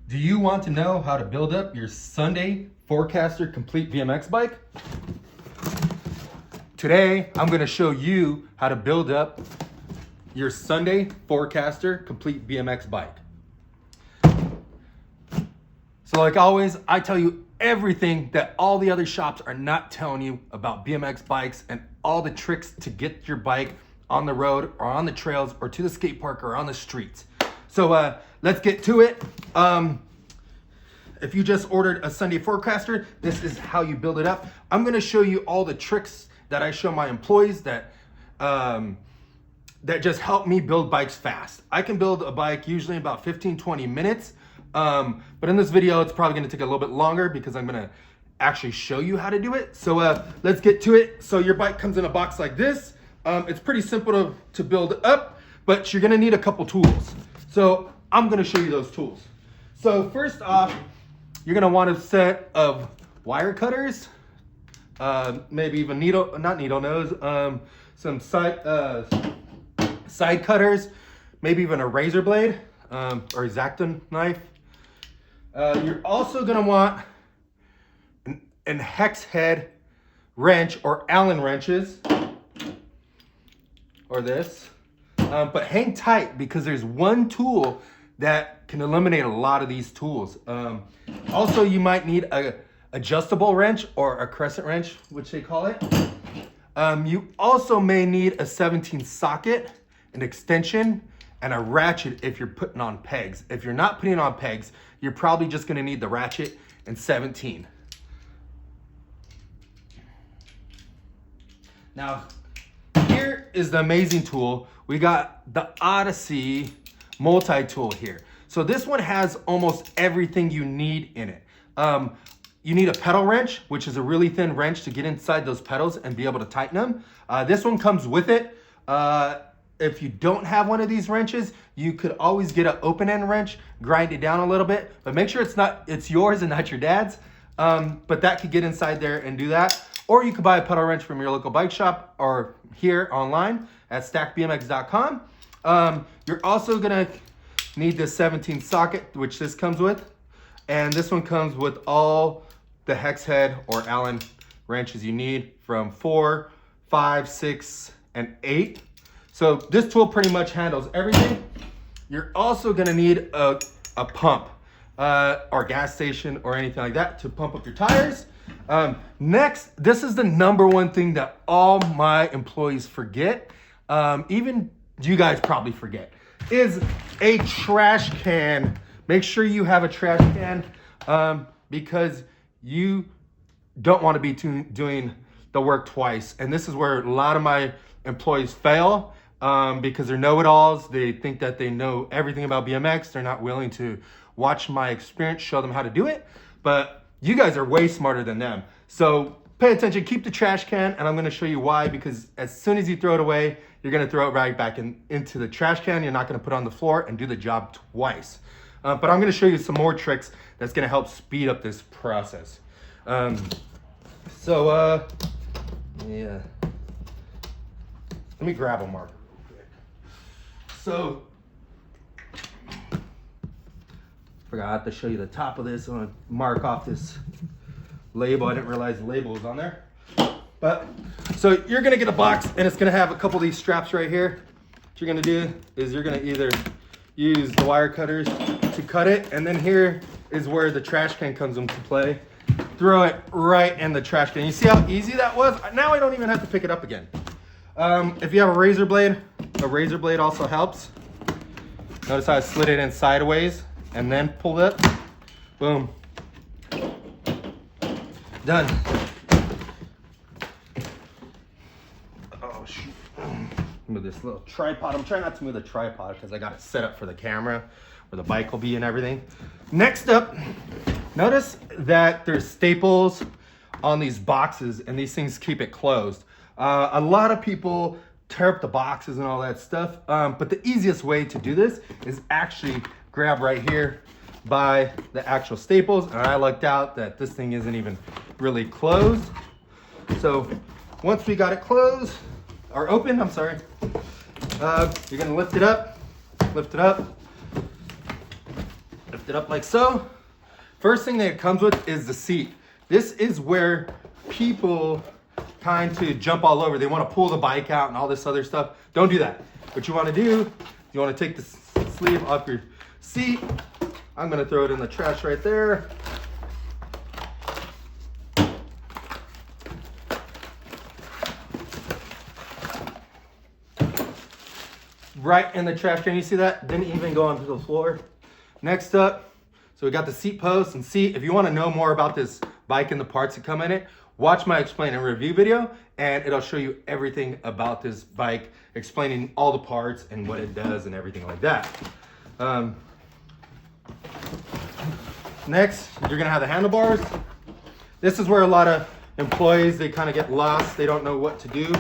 Do you want to know how to build up your Sunday Forecaster Complete BMX bike? Today, I'm going to show you how to build up your Sunday Forecaster Complete BMX bike. So like always, I tell you everything that all the other shops are not telling you about BMX bikes and all the tricks to get your bike on the road or on the trails or to the skate park or on the streets. So let's get to it. If you just ordered a Sunday Forecaster, this is how you build it up. I'm gonna show you all the tricks that I show my employees that just help me build bikes fast. I can build a bike usually in about 15-20 minutes. But in this video, it's probably gonna take a little bit longer because I'm gonna actually show you how to do it. So let's get to it. So your bike comes in a box like this. It's pretty simple to build up, but you're gonna need a couple tools. So I'm gonna show you those tools. So first off, you're gonna want a set of wire cutters, maybe even not needle nose, some side cutters, maybe even a razor blade or X-Acto knife. You're also gonna want an hex head wrench or Allen wrenches, or this. But hang tight because there's one tool that can eliminate a lot of these tools. Also, you might need a adjustable wrench or a crescent wrench, which they call it. You also may need a 17 socket, an extension, and a ratchet if you're putting on pegs. If you're not putting on pegs, you're probably just gonna need the ratchet and 17. Now, here is the amazing tool. We got the Odyssey multi-tool here. So this one has almost everything you need in it. You need a pedal wrench, which is a really thin wrench to get inside those pedals and be able to tighten them. This one comes with it. If you don't have one of these wrenches, you could always get an open-end wrench, grind it down a little bit, but make sure it's yours and not your dad's. But that could get inside there and do that. Or you could buy a pedal wrench from your local bike shop or here online at stackbmx.com. You're also gonna need this 17 socket, which this comes with. And this one comes with all the hex head or Allen wrenches you need from 4, 5, 6, and 8. So this tool pretty much handles everything. You're also gonna need a pump or gas station or anything like that to pump up your tires. Next, this is the number one thing that all my employees forget, even you guys probably forget, is a trash can. Make sure you have a trash can because you don't want to be doing the work twice. And this is where a lot of my employees fail because they're know-it-alls. They think that they know everything about BMX. They're not willing to watch my experience, show them how to do it. But you guys are way smarter than them. So pay attention, keep the trash can, and I'm gonna show you why, because as soon as you throw it away, you're gonna throw it right back into the trash can. You're not gonna put it on the floor and do the job twice. But I'm gonna show you some more tricks that's gonna help speed up this process. Yeah. Let me grab a marker real quick. So, forgot to show you the top of this. I'm gonna mark off this label. I didn't realize the label was on there. But, so you're gonna get a box and it's gonna have a couple of these straps right here. What you're gonna do is you're gonna either use the wire cutters to cut it, and then here is where the trash can comes into play. Throw it right in the trash can. You see how easy that was? Now I don't even have to pick it up again. If you have a razor blade also helps. Notice how I slid it in sideways and then pulled it. Boom. Done. Oh shoot. Move this little tripod. I'm trying not to move the tripod because I got it set up for the camera where the bike will be and everything. Next up, notice that there's staples on these boxes and these things keep it closed. A lot of people tear up the boxes and all that stuff, but the easiest way to do this is actually grab right here by the actual staples, and I lucked out that this thing isn't even really closed. So once we got it closed, or open, I'm sorry, you're gonna lift it up, lift it up like so. First thing that it comes with is the seat. This is where people kind to jump all over. They want to pull the bike out and all this other stuff. Don't do that. What you want to do, you want to take the sleeve off your seat. I'm going to throw it in the trash right there. Right in the trash can. You see that? Didn't even go onto the floor. Next up, so we got the seat post and seat. If you want to know more about this bike and the parts that come in it, watch my explain and review video, and it'll show you everything about this bike, explaining all the parts and what it does and everything like that. Next, you're gonna have the handlebars. This is where a lot of employees, they kind of get lost. They don't know what to do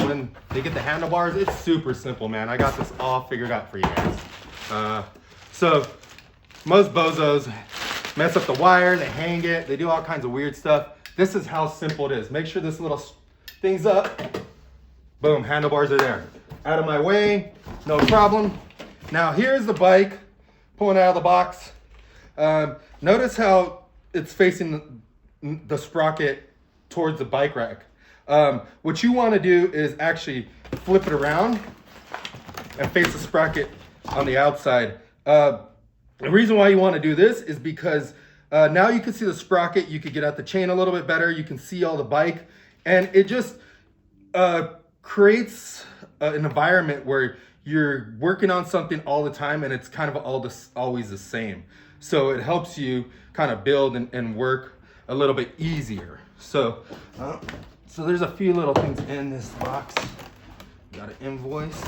when they get the handlebars. It's super simple, man. I got this all figured out for you guys. So most bozos mess up the wire, they hang it, they do all kinds of weird stuff. This is how simple it is. Make sure this little thing's up. Boom, handlebars are there. Out of my way, no problem. Now here's the bike, pulling out of the box. Notice how it's facing the sprocket towards the bike rack. What you want to do is actually flip it around and face the sprocket on the outside. The reason why you want to do this is because now you can see the sprocket, you could get at the chain a little bit better, you can see all the bike, and it just creates an environment where you're working on something all the time and it's kind of always the same. So it helps you kind of build and work a little bit easier. So there's a few little things in this box. Got an invoice.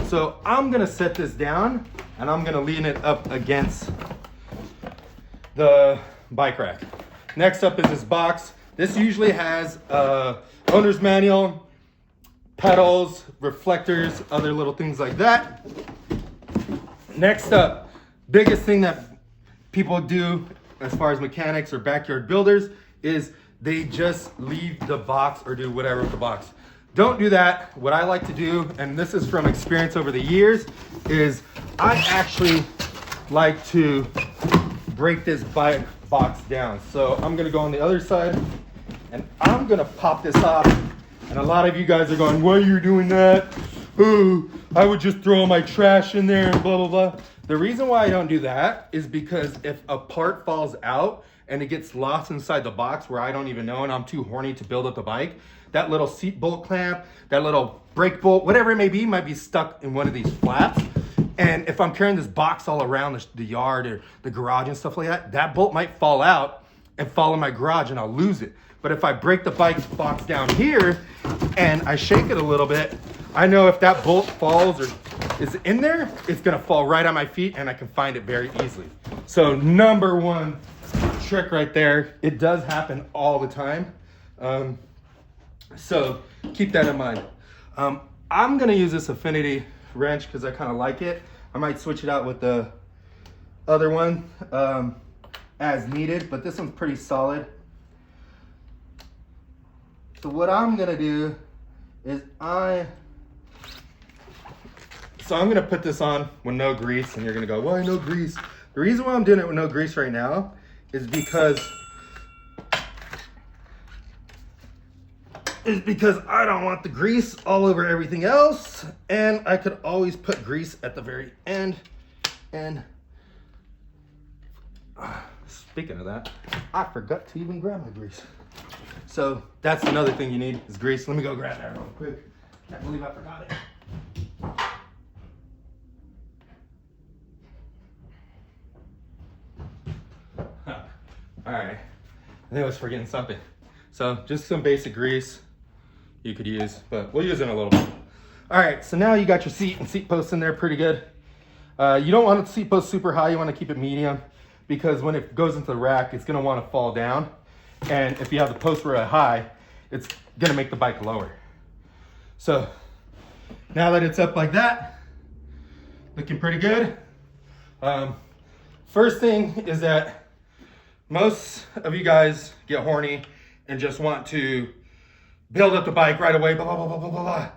So I'm gonna set this down and I'm gonna lean it up against the bike rack. Next up is this box. This usually has owner's manual, pedals, reflectors, other little things like that. Next up, biggest thing that people do as far as mechanics or backyard builders is they just leave the box or do whatever with the box. Don't do that. What I like to do, and this is from experience over the years, is I actually like to break this bike box down. So I'm gonna go on the other side and I'm gonna pop this off. And a lot of you guys are going, why are you doing that? Ooh, I would just throw my trash in there and blah, blah, blah. The reason why I don't do that is because if a part falls out and it gets lost inside the box where I don't even know and I'm too horny to build up the bike, that little seat bolt clamp, that little brake bolt, whatever it may be stuck in one of these flaps. And if I'm carrying this box all around the yard or the garage and stuff like that, that bolt might fall out and fall in my garage and I'll lose it. But if I break the bike box down here and I shake it a little bit, I know if that bolt falls or is in there, it's gonna fall right on my feet and I can find it very easily. So number one trick right there. It does happen all the time. So keep that in mind. I'm gonna use this Affinity wrench because I kind of like it. I might switch it out with the other one as needed, but this one's pretty solid. So what I'm gonna do is I'm gonna put this on with no grease, and you're gonna go, why no grease? The reason why I'm doing it with no grease right now is because I don't want the grease all over everything else, and I could always put grease at the very end. And speaking of that, I forgot to even grab my grease. So that's another thing you need is grease. Let me go grab that real quick. Can't believe I forgot it. All right, I think I was forgetting something. So just some basic grease you could use, but we'll use it in a little bit. All right, so now you got your seat and seat posts in there pretty good. You don't want the seat post super high, you want to keep it medium, because when it goes into the rack, it's gonna want to fall down. And if you have the post really high, it's gonna make the bike lower. So now that it's up like that, looking pretty good. First thing is that most of you guys get horny and just want to build up the bike right away, blah, blah, blah, blah, blah,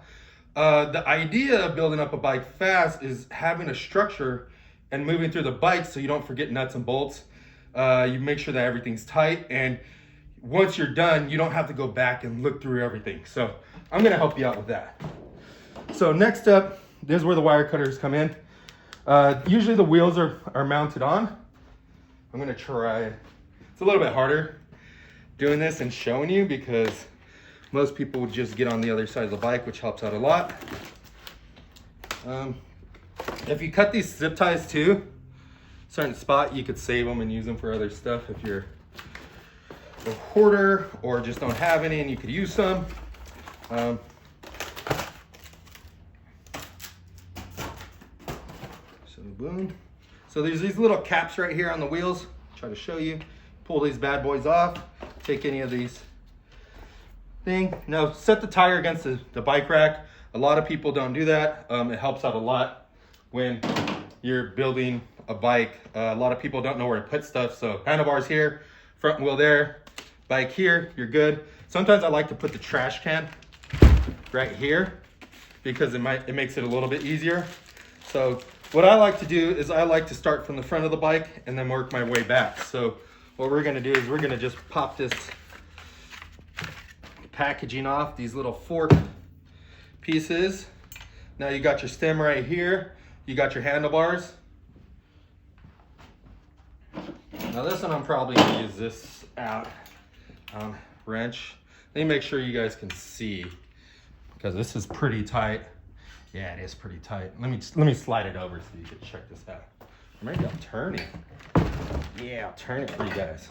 blah. The idea of building up a bike fast is having a structure and moving through the bike so you don't forget nuts and bolts. You make sure that everything's tight, and once you're done, you don't have to go back and look through everything. So I'm gonna help you out with that. So next up, this is where the wire cutters come in. Usually the wheels are mounted on. I'm gonna try, it's a little bit harder doing this and showing you because most people would just get on the other side of the bike, which helps out a lot. If you cut these zip ties too, certain spot, you could save them and use them for other stuff if you're a hoarder or just don't have any and you could use some. So boom. So there's these little caps right here on the wheels. Try to show you. Pull these bad boys off. Take any of these thing. Now set the tire against the bike rack. A lot of people don't do that. It helps out a lot when you're building a bike. A lot of people don't know where to put stuff. So handlebars here, front wheel there, bike here, you're good. Sometimes I like to put the trash can right here because it makes it a little bit easier. So what I like to do is I like to start from the front of the bike and then work my way back. So what we're gonna do is we're gonna just pop this packaging off, these little fork pieces. Now you got your stem right here. You got your handlebars. Now this one I'm probably gonna use this out wrench. Let me make sure you guys can see because this is pretty tight. Yeah, it is pretty tight. Let me slide it over so you can check this out. Maybe I'll turn it. Yeah, I'll turn it for you guys.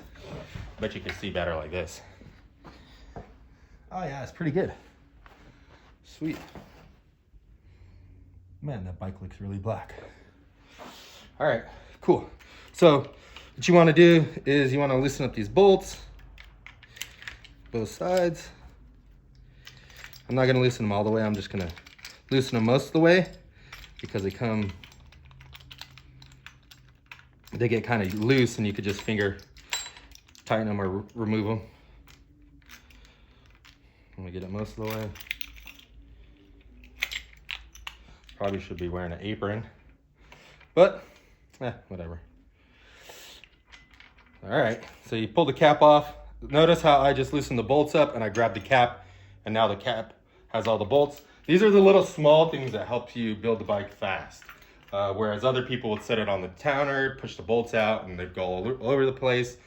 Bet you can see better like this. Oh yeah, it's pretty good. Sweet. Man, that bike looks really black. All right, cool. So what you want to do is you want to loosen up these bolts, both sides. I'm not going to loosen them all the way. I'm just going to loosen them most of the way because they get kind of loose and you could just finger tighten them or remove them. Let me get it most of the way. Probably should be wearing an apron, but whatever. All right, so you pull the cap off. Notice how I just loosened the bolts up and I grabbed the cap, and now the cap has all the bolts. These are the little small things that help you build the bike fast. Whereas other people would set it on the counter, push the bolts out, and they'd go all over the place.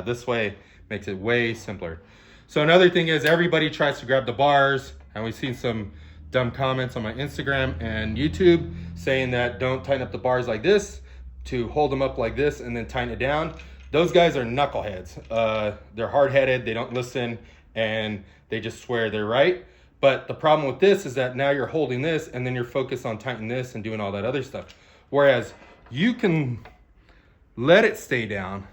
This way makes it way simpler. So another thing is everybody tries to grab the bars, and we've seen some dumb comments on my Instagram and YouTube saying that don't tighten up the bars like this, to hold them up like this and then tighten it down. Those guys are knuckleheads. They're hard-headed, they don't listen, and they just swear they're right. But the problem with this is that now you're holding this and then you're focused on tightening this and doing all that other stuff. Whereas you can let it stay down.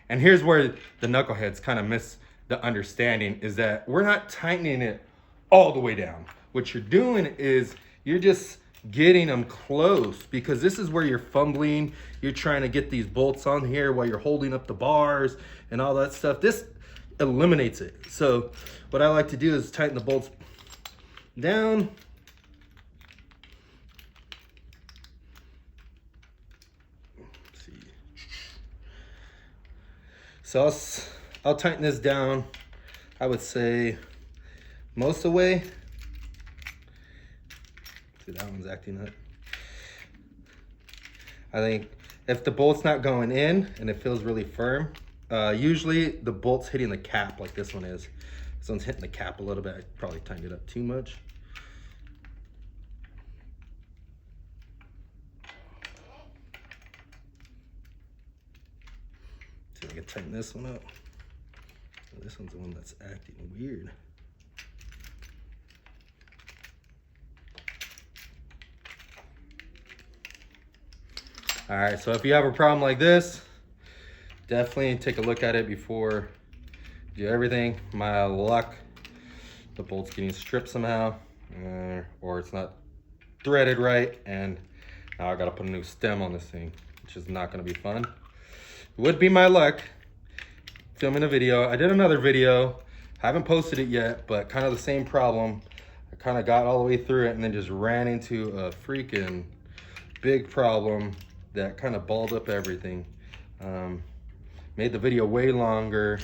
And here's where the knuckleheads kind of miss the understanding, is that we're not tightening it all the way down. What you're doing is you're just getting them close, because this is where you're fumbling. You're trying to get these bolts on here while you're holding up the bars and all that stuff. This eliminates it. So what I like to do is tighten the bolts down. Let's see. So I'll tighten this down, I would say most of the way. See, that one's acting up. I think if the bolt's not going in and it feels really firm, usually the bolt's hitting the cap like this one is. This one's hitting the cap a little bit. I probably tightened it up too much. See if I can tighten this one up. This one's the one that's acting weird. All right, so if you have a problem like this, definitely take a look at it before you do everything. My luck, the bolt's getting stripped somehow, or it's not threaded right, and now I gotta put a new stem on this thing, which is not gonna be fun. It would be my luck filming a video. I did another video, haven't posted it yet, but kind of the same problem. I kind of got all the way through it and then just ran into a freaking big problem that kind of balled up everything. Made the video way longer.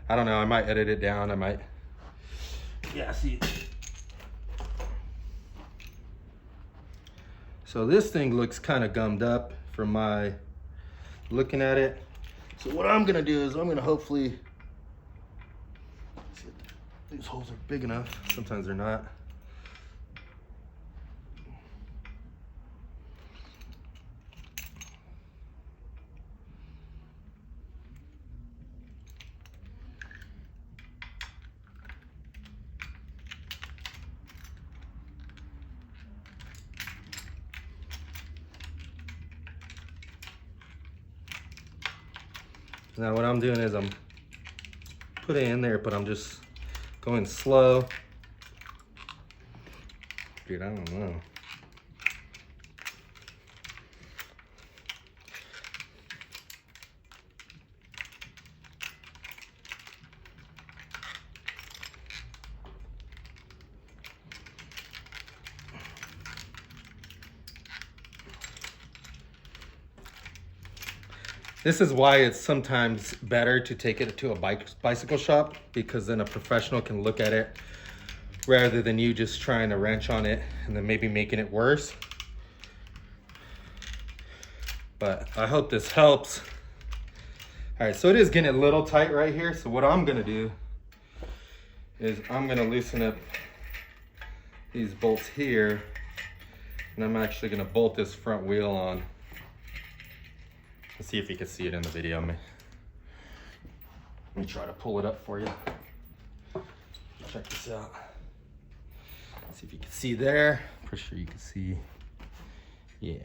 I don't know, I might edit it down. I might, yeah, see. So this thing looks kind of gummed up from my looking at it. So what I'm gonna do is I'm gonna hopefully, see if these holes are big enough. Sometimes they're not. Now what I'm doing is I'm putting it in there, but I'm just going slow. Dude, I don't know. This is why it's sometimes better to take it to a bicycle shop, because then a professional can look at it rather than you just trying to wrench on it and then maybe making it worse. But I hope this helps. All right, so it is getting a little tight right here. So what I'm gonna do is I'm gonna loosen up these bolts here, and I'm actually gonna bolt this front wheel on. Let's see if you can see it in the video. Let me try to pull it up for you. Check this out. See if you can see there. Pretty sure you can see. Yeah.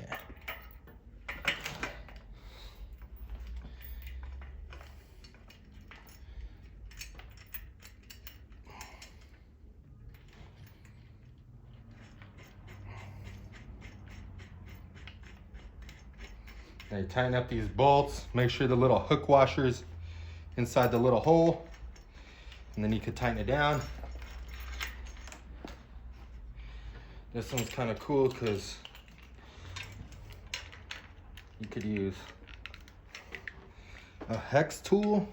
Now you tighten up these bolts, make sure the little hook washer's inside the little hole, and then you can tighten it down. This one's kind of cool because you could use a hex tool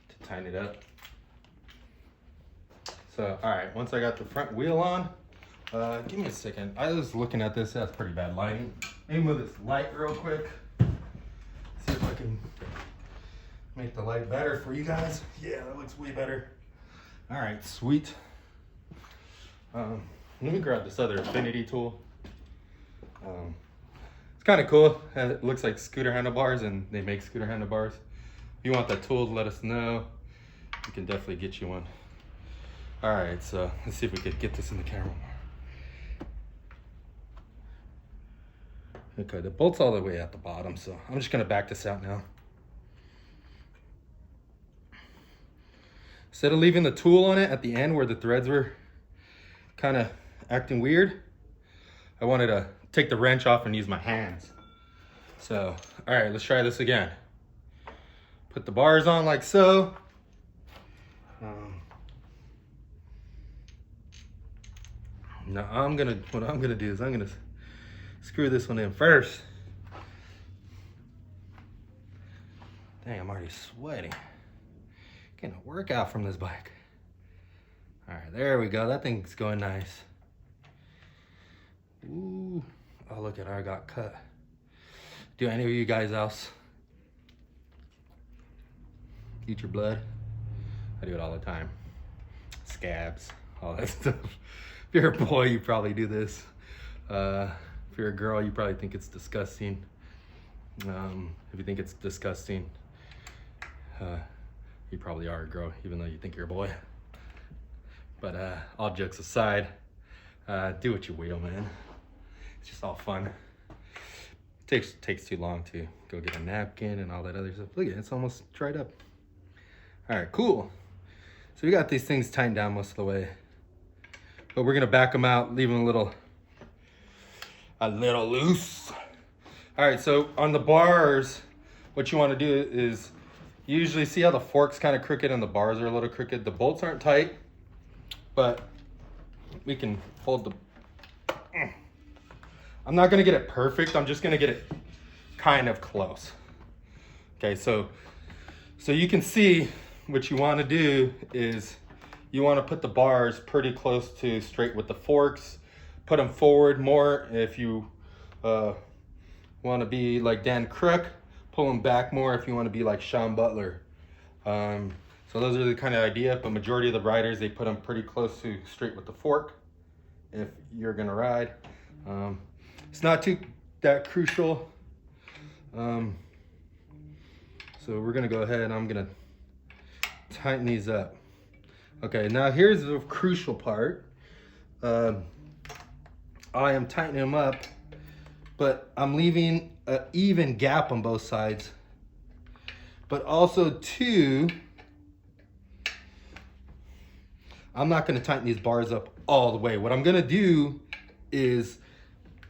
to tighten it up. So, all right, once I got the front wheel on, give me a second. I was looking at this, that's pretty bad lighting. Let me move this light real quick. See if I can make the light better for you guys. Yeah, that looks way better. All right, sweet. Let me grab this other affinity tool. It's kind of cool. It looks like scooter handlebars, and they make scooter handlebars. If you want that tool, let us know. We can definitely get you one. All right, so let's see if we could get this in the camera more. Okay, the bolt's all the way at the bottom, so I'm just gonna back this out now. Instead of leaving the tool on it at the end where the threads were kind of acting weird, I wanted to take the wrench off and use my hands. So, all right, let's try this again. Put the bars on like so. Now what I'm gonna do is I'm gonna screw this one in first. Dang, I'm already sweating. Getting a workout from this bike. All right, there we go. That thing's going nice. Ooh, oh look at it, I got cut. Do any of you guys else eat your blood? I do it all the time. Scabs, all that stuff. If you're a boy, you probably do this. If you're a girl, you probably think it's disgusting. If you think it's disgusting, you probably are a girl, even though you think you're a boy. But all jokes aside, do what you will, man. It's just all fun. Takes too long to go get a napkin and all that other stuff. Look at it, it's almost dried up. All right, cool. So we got these things tightened down most of the way. But we're gonna back them out, leave them a little loose. All right, so on the bars, what you wanna do is, you usually see how the fork's kind of crooked and the bars are a little crooked. The bolts aren't tight, but we can hold the, I'm not gonna get it perfect, I'm just gonna get it kind of close. Okay, so you can see what you wanna do is you wanna put the bars pretty close to straight with the forks, put them forward more. If you wanna be like Dan Crook, pull them back more if you wanna be like Sean Butler. So those are the kind of idea, but majority of the riders, they put them pretty close to straight with the fork if you're gonna ride. It's not that crucial. So we're gonna go ahead and I'm gonna tighten these up. Okay, now here's the crucial part. I am tightening them up, but I'm leaving an even gap on both sides. But also too, I'm not gonna tighten these bars up all the way. What I'm gonna do is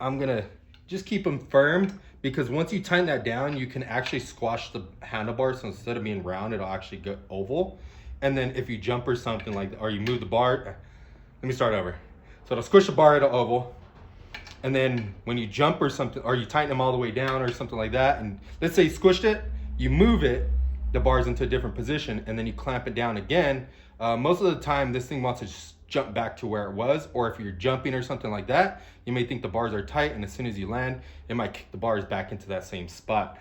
I'm gonna just keep them firm, because once you tighten that down, you can actually squash the handlebars. So instead of being round, it'll actually go oval. And then if you jump or something like that, or you move the bar, let me start over. So it'll squish the bar at an oval. And then when you jump or something, or you tighten them all the way down or something like that, and let's say you squished it, you move it, the bar's into a different position, and then you clamp it down again. Most of the time, this thing wants to just jump back to where it was, or if you're jumping or something like that, you may think the bars are tight, and as soon as you land, it might kick the bars back into that same spot,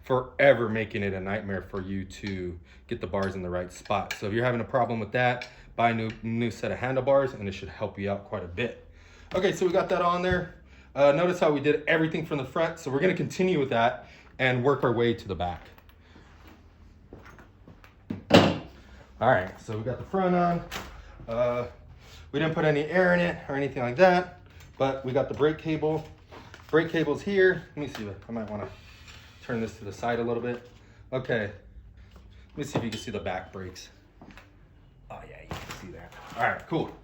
forever making it a nightmare for you to get the bars in the right spot. So if you're having a problem with that, buy a new set of handlebars, and it should help you out quite a bit. Okay, so we got that on there. Notice how we did everything from the front, so we're gonna continue with that and work our way to the back. All right, so we got the front on. We didn't put any air in it or anything like that, but we got the brake cable. Brake cable's here. Let me see, I might wanna turn this to the side a little bit. Okay, let me see if you can see the back brakes. Oh yeah, you can see that. All right, cool.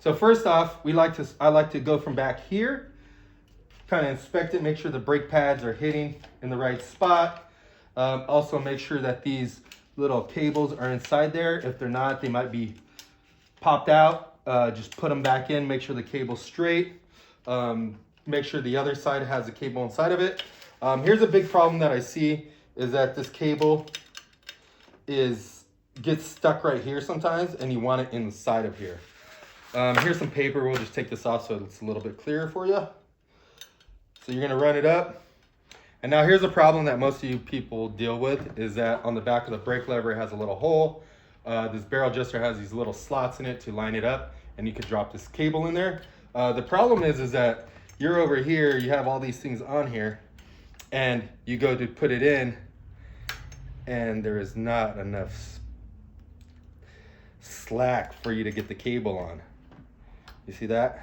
So first off, I like to go from back here, kind of inspect it, make sure the brake pads are hitting in the right spot. Also make sure that these little cables are inside there. If they're not, they might be popped out. Just put them back in, make sure the cable's straight. Make sure the other side has a cable inside of it. Here's a big problem that I see is that this cable gets stuck right here sometimes, and you want it inside of here. Here's some paper. We'll just take this off so it's a little bit clearer for you. So you're gonna run it up. And now here's a problem that most of you people deal with, is that on the back of the brake lever it has a little hole. This barrel adjuster has these little slots in it to line it up, and you could drop this cable in there. The problem is that you're over here, you have all these things on here, and you go to put it in, and there is not enough slack for you to get the cable on. You see that?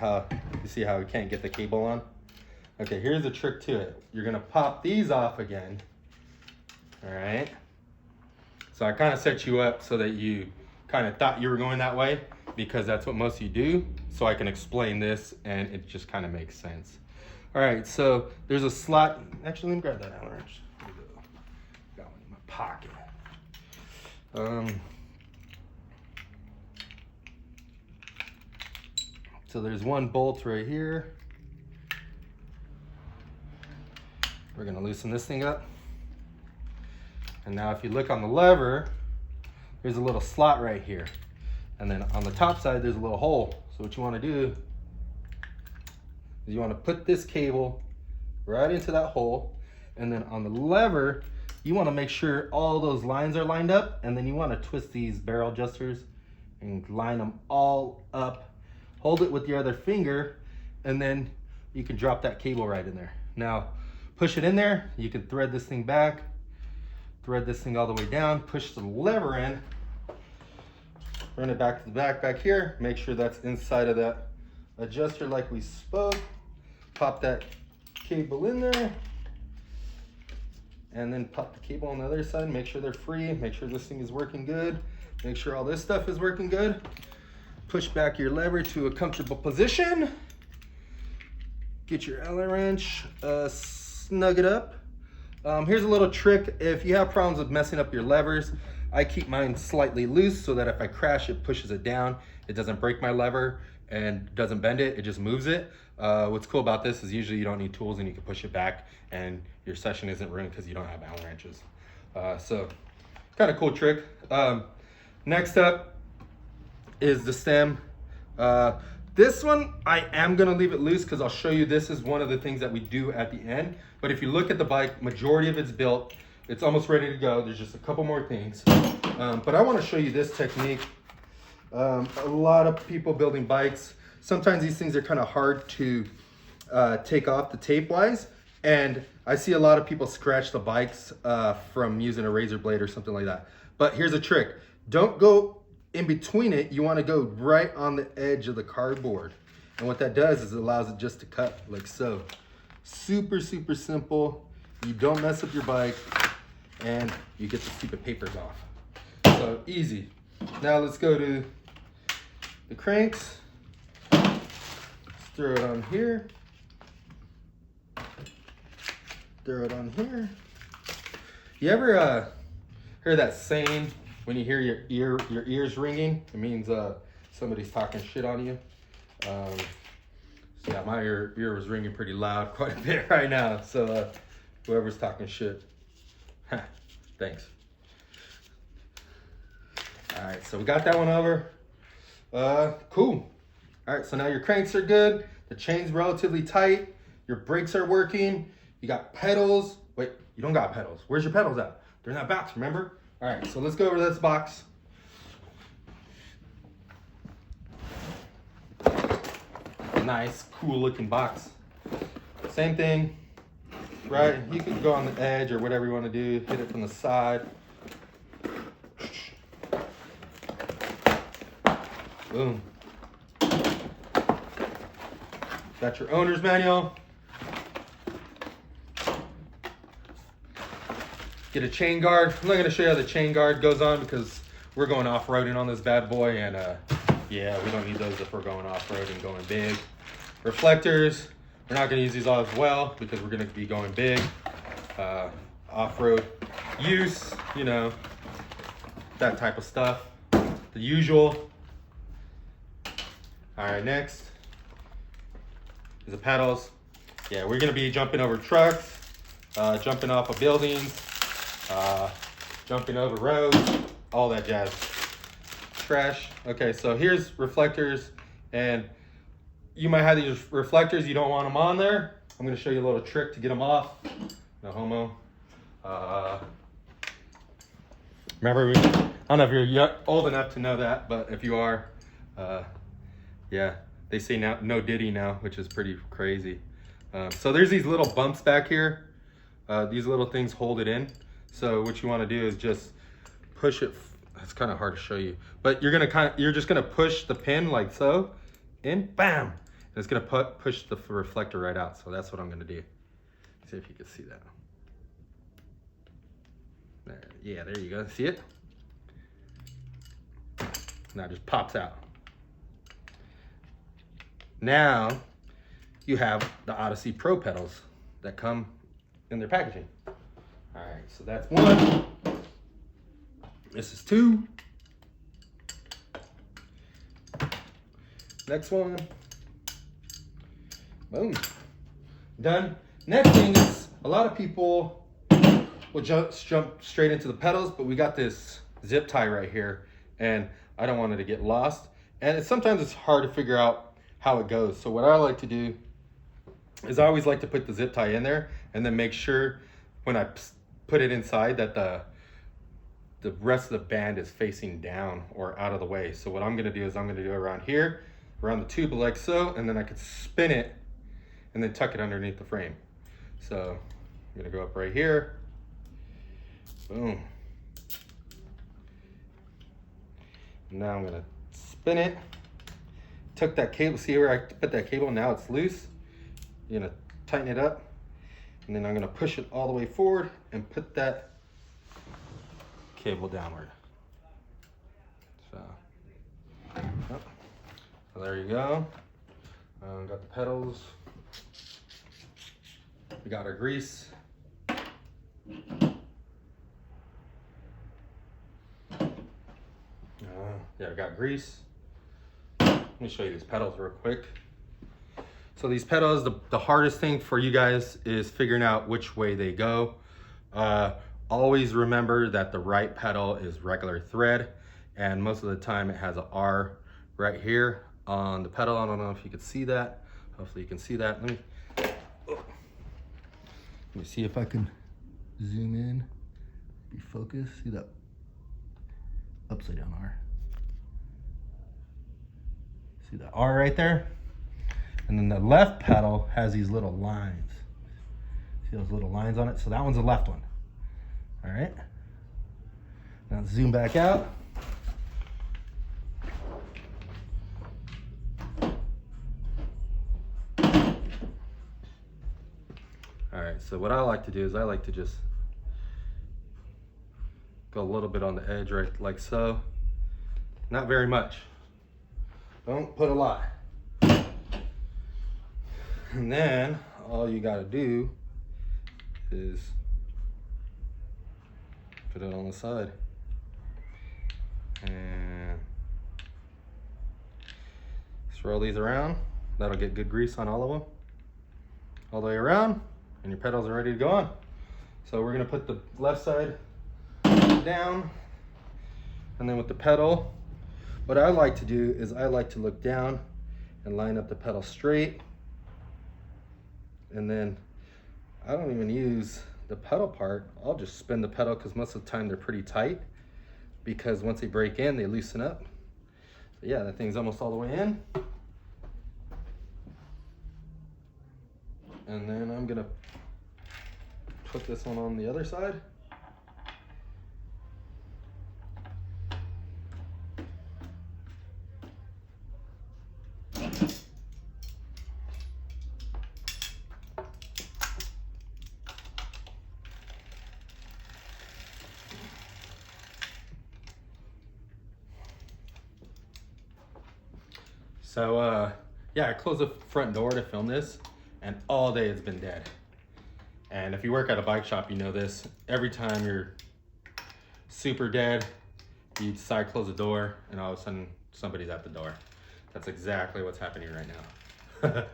You see how we can't get the cable on? Okay, here's a trick to it. You're gonna pop these off again. All right. So I kind of set you up so that you kind of thought you were going that way, because that's what most of you do. So I can explain this and it just kind of makes sense. All right, so there's a slot. Actually, let me grab that Allen wrench. There we go. Got one in my pocket. So there's one bolt right here. We're gonna loosen this thing up. And now if you look on the lever, there's a little slot right here. And then on the top side, there's a little hole. So what you wanna do is you wanna put this cable right into that hole. And then on the lever, you wanna make sure all those lines are lined up. And then you wanna twist these barrel adjusters and line them all up. Hold it with your other finger, and then you can drop that cable right in there. Now, push it in there. You can thread this thing back, thread this thing all the way down, push the lever in, run it back to the back here. Make sure that's inside of that adjuster like we spoke. Pop that cable in there, and then pop the cable on the other side. Make sure they're free. Make sure this thing is working good. Make sure all this stuff is working good. Push back your lever to a comfortable position. Get your Allen wrench, snug it up. Here's a little trick. If you have problems with messing up your levers, I keep mine slightly loose so that if I crash, it pushes it down. It doesn't break my lever and doesn't bend it, it just moves it. What's cool about this is usually you don't need tools and you can push it back and your session isn't ruined because you don't have Allen wrenches. So kind of cool trick. Next up is the stem. This one, I am gonna leave it loose because I'll show you this is one of the things that we do at the end. But if you look at the bike, majority of it's built. It's almost ready to go. There's just a couple more things. But I wanna show you this technique. A lot of people building bikes, sometimes these things are kind of hard to take off the tape wise. And I see a lot of people scratch the bikes from using a razor blade or something like that. But here's a trick. Don't go in between it, you want to go right on the edge of the cardboard. And what that does is it allows it just to cut like so. Super, super simple. You don't mess up your bike and you get the stupid papers off. So easy. Now let's go to the cranks. Let's throw it on here. Throw it on here. You ever heard that saying, when you hear your ears ringing, it means somebody's talking shit on you. So yeah, my ear was ringing pretty loud quite a bit right now. So whoever's talking shit, thanks. All right, so we got that one over. Cool. All right, so now your cranks are good. The chain's relatively tight. Your brakes are working. You got pedals. Wait, you don't got pedals. Where's your pedals at? They're in that box, remember? All right, so let's go over this box. Nice, cool looking box. Same thing, right? You can go on the edge or whatever you want to do. Hit it from the side. Boom. Got your owner's manual. Get a chain guard. I'm not going to show you how the chain guard goes on because we're going off-roading on this bad boy, and yeah, we don't need those if we're going off-roading, going big. Reflectors, we're not going to use these all as well because we're going to be going big. Off-road use, you know, that type of stuff. The usual. All right, next is the pedals. Yeah, we're going to be jumping over trucks, jumping off of buildings, jumping over roads, all that jazz. Trash. Okay, so here's reflectors, and you might have these reflectors, you don't want them on there. I'm gonna show you a little trick to get them off. No homo. Remember, I don't know if you're old enough to know that, but if you are, yeah, they say now no diddy now, which is pretty crazy. So there's these little bumps back here. These little things hold it in. So what you want to do is just push it. It's kind of hard to show you, but you're just gonna push the pin like so, in, bam. And it's gonna push the reflector right out. So that's what I'm gonna do. See if you can see that. There, yeah, there you go. See it? Now it just pops out. Now you have the Odyssey Pro pedals that come in their packaging. All right, so that's one. This is two. Next one. Boom. Done. Next thing is a lot of people will jump straight into the pedals, but we got this zip tie right here, and I don't want it to get lost. And sometimes it's hard to figure out how it goes. So what I like to do is I always like to put the zip tie in there and then make sure when I put it inside that the rest of the band is facing down or out of the way. So what I'm gonna do is I'm gonna do it around here, around the tube like so, and then I could spin it and then tuck it underneath the frame. So I'm gonna go up right here. Boom. Now I'm gonna spin it. Tuck that cable, see where I put that cable? Now it's loose. You're gonna tighten it up, and then I'm gonna push it all the way forward and put that cable downward. So there you go. Got the pedals. We got our grease. Yeah, I got grease. Let me show you these pedals real quick. So these pedals, the hardest thing for you guys is figuring out which way they go. Always remember that the right pedal is regular thread, and most of the time it has an R right here on the pedal. I don't know if you can see that. Hopefully you can see that. Let me see if I can zoom in, be focused. See that upside down R? See that R right there? And then the left pedal has these little lines. See those little lines on it? So that one's the left one. All right. Now zoom back out. All right, so what I like to do is I like to just go a little bit on the edge, right, like so. Not very much. Don't put a lot. And then all you gotta do is put it on the side. And swirl these around. That'll get good grease on all of them. All the way around, and your pedals are ready to go on. So we're gonna put the left side down, and then with the pedal, what I like to do is I like to look down and line up the pedal straight. And then I don't even use the pedal part. I'll just spin the pedal because most of the time they're pretty tight, because once they break in, they loosen up. So yeah, that thing's almost all the way in. And then I'm gonna put this one on the other side. So yeah, I closed the front door to film this, and all day it's been dead. And if you work at a bike shop, you know this. Every time you're super dead, you decide to close the door, and all of a sudden somebody's at the door. That's exactly what's happening right now.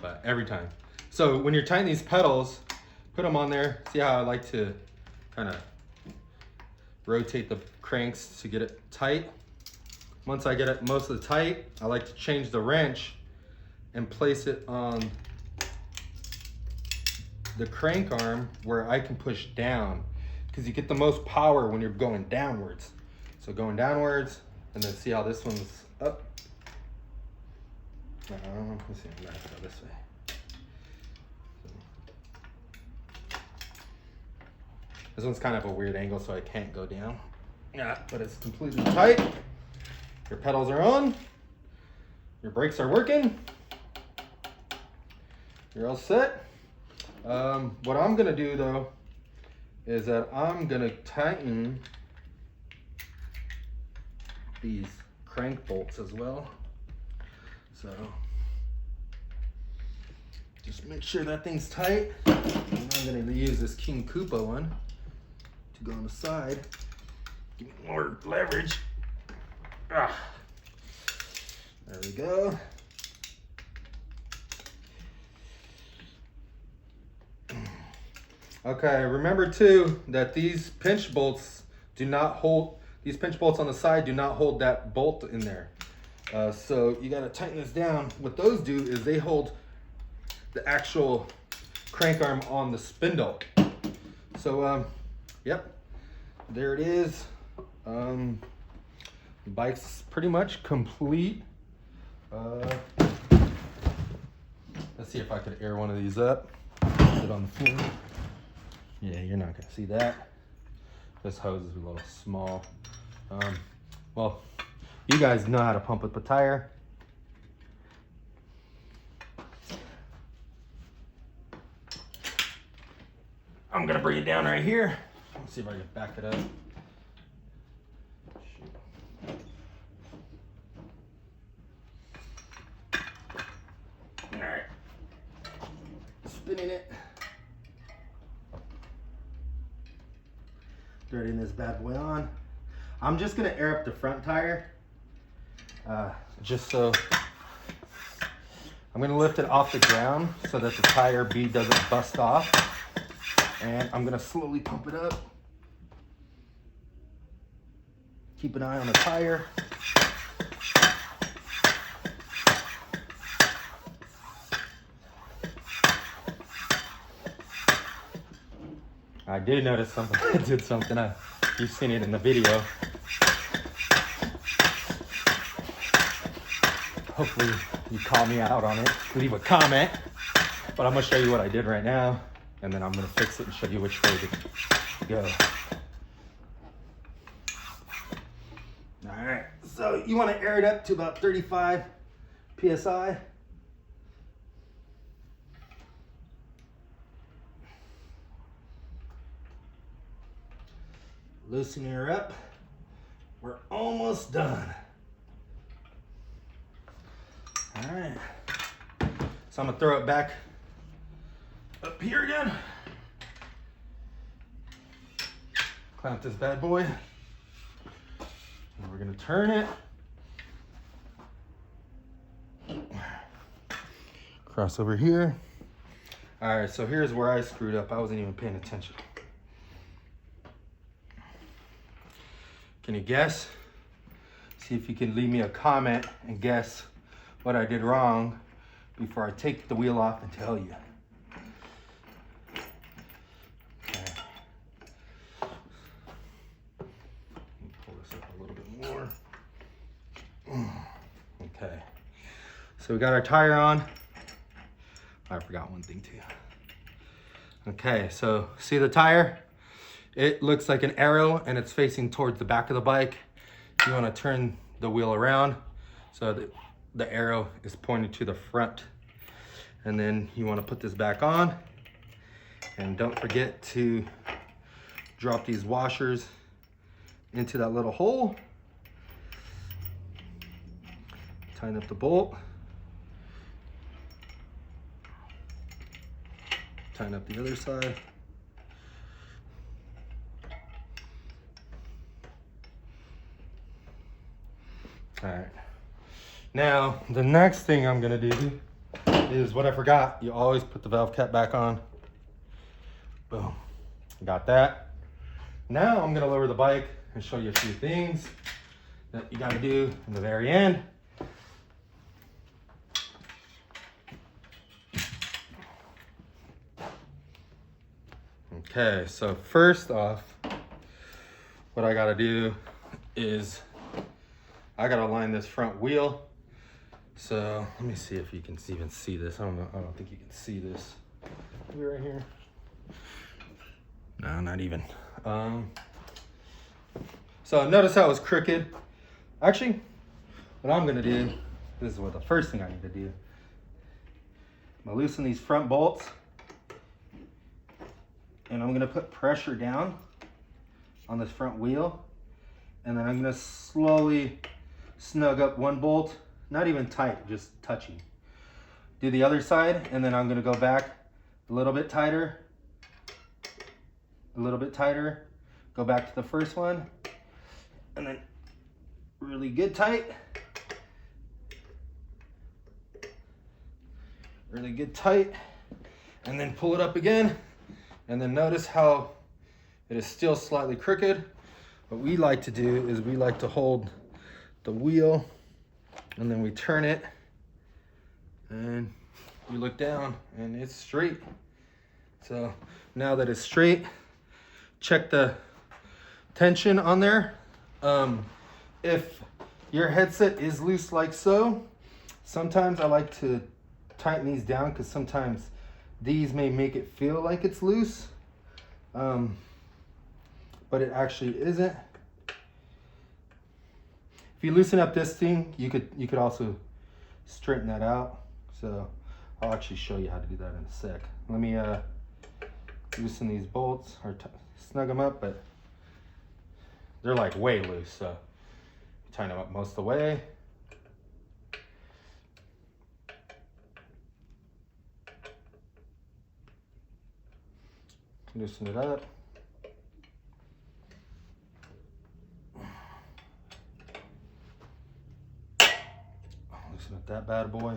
But every time. So when you're tightening these pedals, put them on there. See how I like to kind of rotate the cranks to get it tight? Once I get it most of the tight, I like to change the wrench and place it on the crank arm where I can push down, because you get the most power when you're going downwards. So going downwards, and then see how this one's up. Let's see, I'm gonna have to go this way. This one's kind of a weird angle, so I can't go down. Yeah, but it's completely tight. Your pedals are on. Your brakes are working. You're all set. What I'm gonna do though is that I'm gonna tighten these crank bolts as well. So just make sure that thing's tight. And I'm gonna use this King Koopa one to go on the side. Give me more leverage. Ah. There we go. Okay, remember too that these pinch bolts do not hold, these pinch bolts on the side do not hold that bolt in there. So you gotta tighten this down. What those do is they hold the actual crank arm on the spindle. So, yep, there it is. The bike's pretty much complete. Let's see if I could air one of these up. Put it on the floor. Yeah, you're not gonna see that. This hose is a little small. Well, you guys know how to pump up a tire. I'm gonna bring it down right here. Let's see if I can back it up. All right, spinning it. Threading this bad boy on. I'm just gonna air up the front tire just so I'm gonna lift it off the ground so that the tire bead doesn't bust off. And I'm gonna slowly pump it up. Keep an eye on the tire. I did notice something. I did something. You've seen it in the video. Hopefully you call me out on it. Leave a comment. But I'm gonna show you what I did right now, and then I'm gonna fix it and show you which way to go. All right. So you want to air it up to about 35 psi. Loosen her up. We're almost done. All right. So I'm gonna throw it back up here again. Clamp this bad boy. And we're gonna turn it. Cross over here. All right, so here's where I screwed up. I wasn't even paying attention. Can you guess? See if you can leave me a comment and guess what I did wrong before I take the wheel off and tell you. Okay. Pull this up a little bit more. Okay. So we got our tire on. I forgot one thing too. Okay, so see the tire? It looks like an arrow and it's facing towards the back of the bike. You want to turn the wheel around so that the arrow is pointed to the front. And then you want to put this back on. And don't forget to drop these washers into that little hole. Tighten up the bolt. Tighten up the other side. All right. Now, the next thing I'm gonna do is what I forgot. You always put the valve cap back on. Boom. Got that. Now I'm gonna lower the bike and show you a few things that you gotta do in the very end. Okay, so first off, what I gotta do is I gotta align this front wheel. So let me see if you can even see this. I don't know. I don't think you can see this. Maybe right here. No, not even. So notice how it was crooked. Actually, what I'm gonna do, this is what the first thing I need to do. I'm gonna loosen these front bolts, and I'm gonna put pressure down on this front wheel, and then I'm gonna slowly snug up one bolt, not even tight, just touching. Do the other side, and then I'm gonna go back a little bit tighter, a little bit tighter, go back to the first one, and then really good tight, really good tight, and then pull it up again, and then notice how it is still slightly crooked. What we like to do is we like to hold the wheel, and then we turn it, and you look down, and it's straight. So now that it's straight, check the tension on there. If your headset is loose like so, sometimes I like to tighten these down because sometimes these may make it feel like it's loose, but it actually isn't. If you loosen up this thing, you could also straighten that out. So I'll actually show you how to do that in a sec. Let me loosen these bolts, or snug them up, but they're like way loose, so tighten them up most of the way. Loosen it up. bad boy.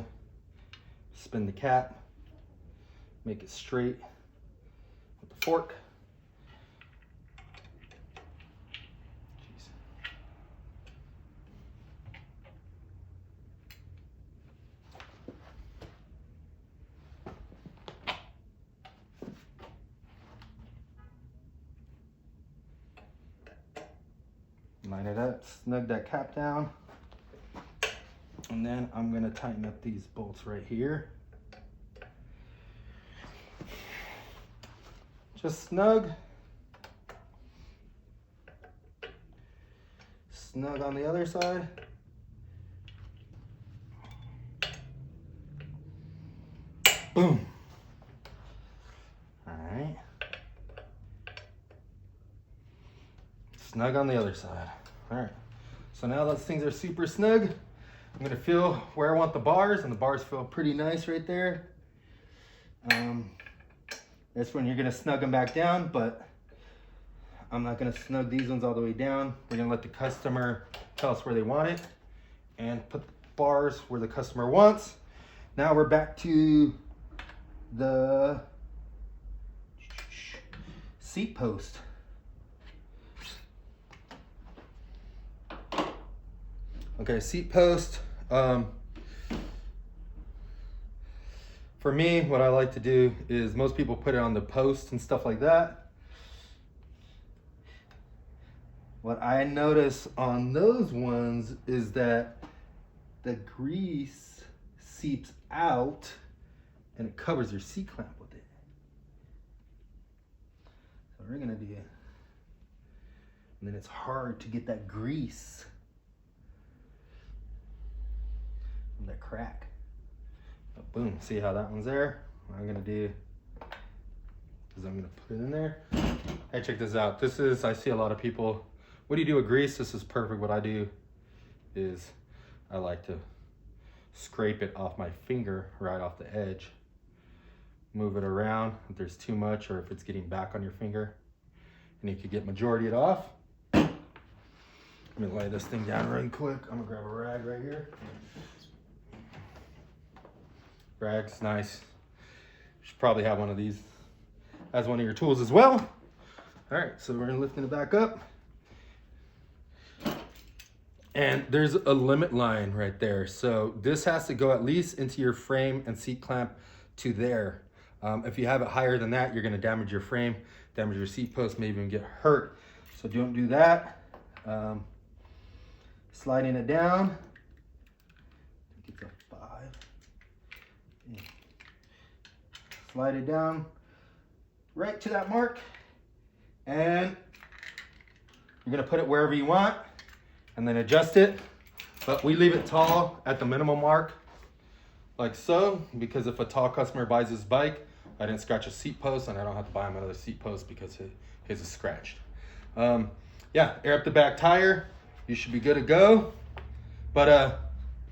Spin the cap, make it straight with the fork. Line it up, snug that cap down. And then I'm gonna tighten up these bolts right here. Just snug. Snug on the other side. Boom. All right. Snug on the other side. All right. So now those things are super snug. I'm gonna feel where I want the bars, and the bars feel pretty nice right there. That's when you're gonna snug them back down, but I'm not gonna snug these ones all the way down. We're gonna let the customer tell us where they want it and put the bars where the customer wants. Now we're back to the seat post. Okay, seat post. For me, what I like to do is, most people put it on the post and stuff like that. What I notice on those ones is that the grease seeps out and it covers your seat clamp with it. So we're gonna do it. And then it's hard to get that grease from that crack. But boom, see how that one's there? What I'm gonna do is I'm gonna put it in there. Hey, check this out. This is, I see a lot of people, what do you do with grease? This is perfect. What I do is I like to scrape it off my finger right off the edge. Move it around if there's too much or if it's getting back on your finger. And you could get majority it off. Let me lay this thing down real quick. I'm gonna grab a rag right here. Rag's nice. You should probably have one of these as one of your tools as well. All right, so we're lifting it back up. And there's a limit line right there. So this has to go at least into your frame and seat clamp to there. If you have it higher than that, you're gonna damage your frame, damage your seat post, maybe even get hurt. So don't do that. Sliding it down. I think it's a 5. Yeah. Slide it down right to that mark. And you're gonna put it wherever you want and then adjust it. But we leave it tall at the minimum mark, like so, because if a tall customer buys this bike, I didn't scratch a seat post and I don't have to buy him another seat post because his is scratched. Yeah, air up the back tire. You should be good to go. But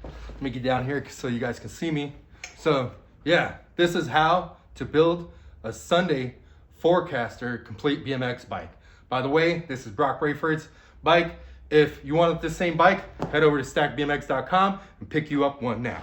let me get down here so you guys can see me. So yeah, this is how to build a Sunday Forecaster complete BMX bike. By the way, this is Brock Rayford's bike. If you want the same bike, head over to stackbmx.com and pick you up one now.